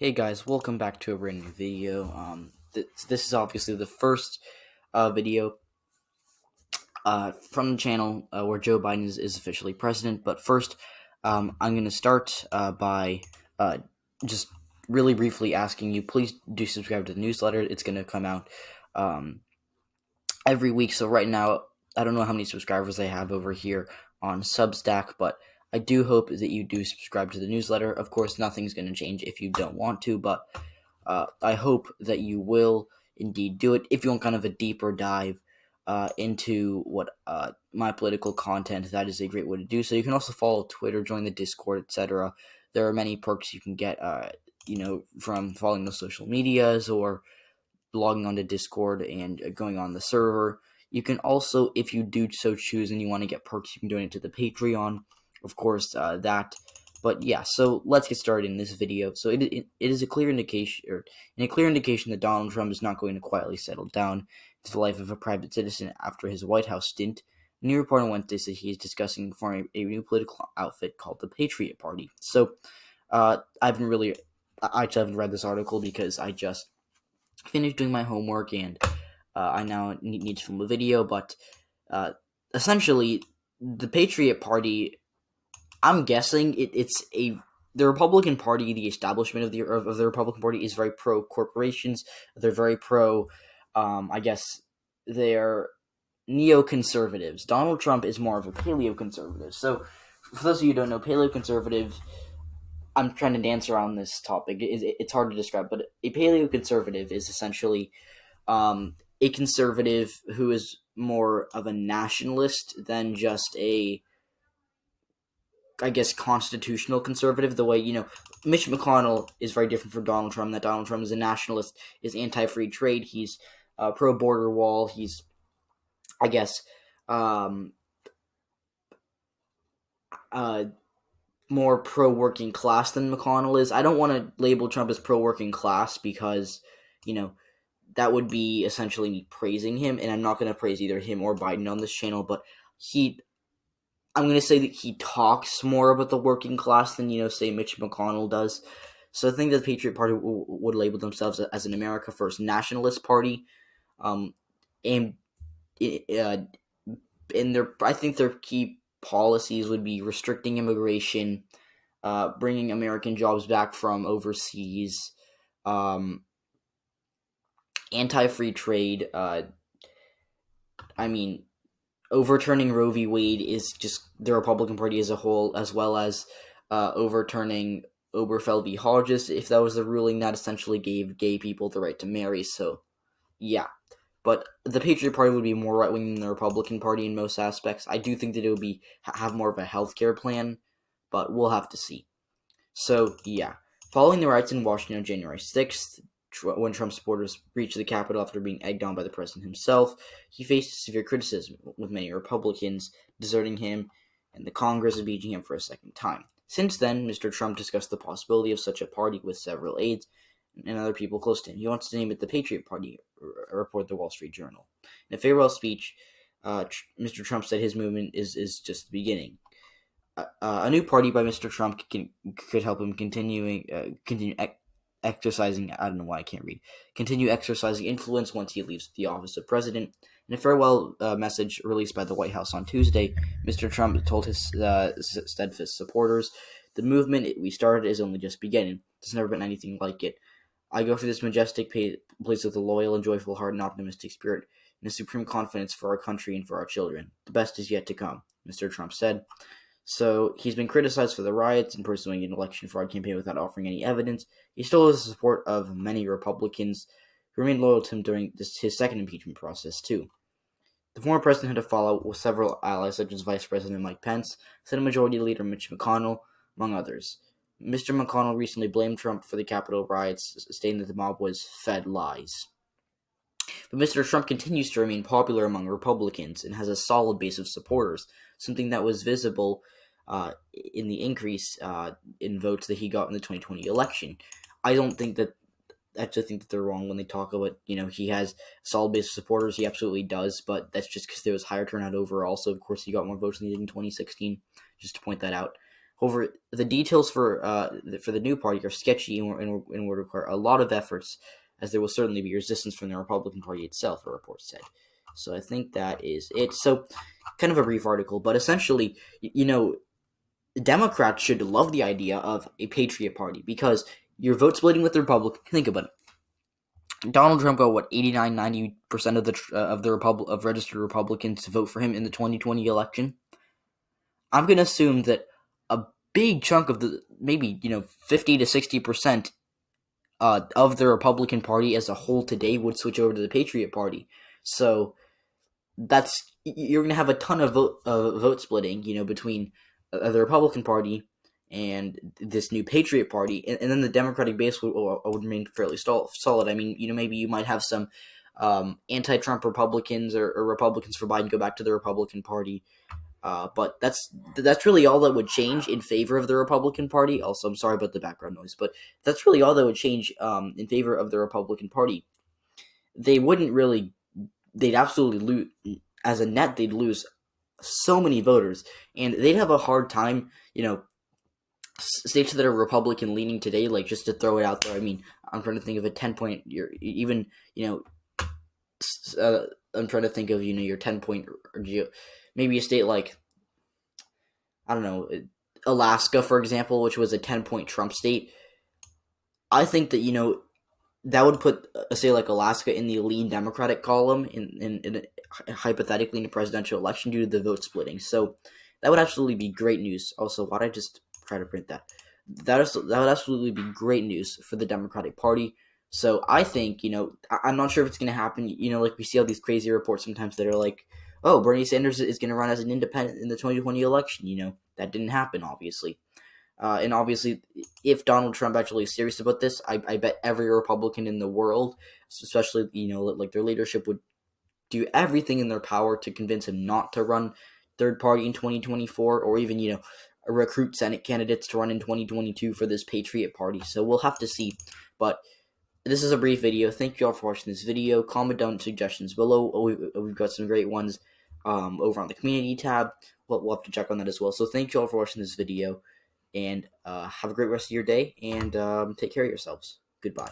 Hey guys, welcome back to a brand new video. This is obviously the first video from the channel where Joe Biden is officially president. But first, I'm going to start by just really briefly asking you, please do subscribe to the newsletter. It's going to come out every week. So right now, I don't know how many subscribers I have over here on Substack, but I do hope that you do subscribe to the newsletter. Of course, nothing's going to change if you don't want to, but I hope that you will indeed do it. If you want kind of a deeper dive into what my political content, that is a great way to do so. You can also follow Twitter, join the Discord, etc. There are many perks you can get, from following the social medias or logging onto Discord and going on the server. You can also, if you do so choose and you want to get perks, you can donate to the Patreon. Of course, that. But yeah, so let's get started in this video. So it is a clear indication, that Donald Trump is not going to quietly settle down into the life of a private citizen after his White House stint. A new report on Wednesday says he is discussing forming a new political outfit called the Patriot Party. So I haven't read this article because I just finished doing my homework and I now need to film a video. But essentially, the Patriot Party, I'm guessing the Republican Party, the establishment of the Republican Party is very pro corporations. They're very pro, they're neoconservatives. Donald Trump is more of a paleoconservative. So, for those of you who don't know, paleoconservative, I'm trying to dance around this topic. It's hard to describe, but a paleoconservative is essentially a conservative who is more of a nationalist than just a, constitutional conservative. The way, Mitch McConnell is very different from Donald Trump. That Donald Trump is a nationalist, is anti-free trade. He's pro-border wall. He's, more pro-working class than McConnell is. I don't want to label Trump as pro-working class because, that would be essentially me praising him, and I'm not going to praise either him or Biden on this channel, but I'm going to say that he talks more about the working class than, say Mitch McConnell does. So I think that the Patriot Party would label themselves as an America First nationalist party. And I think their key policies would be restricting immigration, bringing American jobs back from overseas, anti-free trade. Overturning Roe v. Wade is just the Republican Party as a whole, as well as overturning Obergefell v. Hodges. If that was the ruling, that essentially gave gay people the right to marry. So, yeah. But the Patriot Party would be more right-wing than the Republican Party in most aspects. I do think that it would have more of a healthcare plan, but we'll have to see. So, yeah. Following the riots in Washington on January 6th, when Trump supporters breached the Capitol after being egged on by the president himself, he faced severe criticism, with many Republicans deserting him and the Congress impeaching him for a second time. Since then, Mr. Trump discussed the possibility of such a party with several aides and other people close to him. He wants to name it the Patriot Party, reported the Wall Street Journal. In a farewell speech, Mr. Trump said his movement is just the beginning. A new party by Mr. Trump could help him continue exercising influence once he leaves the office of president. In a farewell message released by the White House on Tuesday, Mr. Trump told his steadfast supporters, "The movement we started is only just beginning. There's never been anything like it. I go through this majestic place with a loyal and joyful heart and optimistic spirit, and a supreme confidence for our country and for our children. The best is yet to come," Mr. Trump said. So he's been criticized for the riots and pursuing an election fraud campaign without offering any evidence. He still has the support of many Republicans who remained loyal to him during his second impeachment process, too. The former president had to follow with several allies, such as Vice President Mike Pence, Senate Majority Leader Mitch McConnell, among others. Mr. McConnell recently blamed Trump for the Capitol riots, stating that the mob was fed lies. But Mr. Trump continues to remain popular among Republicans and has a solid base of supporters, something that was visible in the increase in votes that he got in the 2020 election. I think that they're wrong when they talk about, he has a solid base of supporters. He absolutely does, but that's just because there was higher turnout overall. So, of course, he got more votes than he did in 2016, just to point that out. However, the details for the new party are sketchy and would require a lot of efforts, as there will certainly be resistance from the Republican Party itself, a report said. So I think that is it. So, kind of a brief article, but essentially, Democrats should love the idea of a Patriot Party because you're vote splitting with the Republicans. Think about it. Donald Trump got 89-90% of registered Republicans to vote for him in the 2020 election. I'm going to assume that a big chunk of the maybe 50 to 60% of the Republican Party as a whole today would switch over to the Patriot Party. So you're going to have a ton of vote splitting, between the Republican Party and this new Patriot Party, and then the Democratic base would remain fairly solid. I mean, maybe you might have some anti-Trump Republicans or Republicans for Biden go back to the Republican Party, but that's really all that would change in favor of the Republican Party. Also, I'm sorry about the background noise, but that's really all that would change in favor of the Republican Party. They'd absolutely lose. As a net, they'd lose so many voters, and they'd have a hard time, states that are Republican leaning today, like, just to throw it out there. I mean, I'm trying to think of a 10-point, I'm trying to think of, your 10-point, maybe a state like, I don't know, Alaska, for example, which was a 10-point Trump state. I think that, that would put a state like Alaska in the lean Democratic column in hypothetically in a presidential election due to the vote splitting. So that would absolutely be great news. Also, why'd I just try to print that? That would absolutely be great news for the Democratic Party. So I think, I'm not sure if it's going to happen. Like we see all these crazy reports sometimes that are like, oh, Bernie Sanders is going to run as an independent in the 2020 election. That didn't happen, obviously. And obviously, if Donald Trump actually is serious about this, I bet every Republican in the world, especially, like their leadership, would do everything in their power to convince him not to run third party in 2024, or even, recruit Senate candidates to run in 2022 for this Patriot Party. So we'll have to see. But this is a brief video. Thank you all for watching this video. Comment down suggestions below. We've got some great ones over on the community tab. We'll have to check on that as well. So thank you all for watching this video. And have a great rest of your day, and take care of yourselves. Goodbye.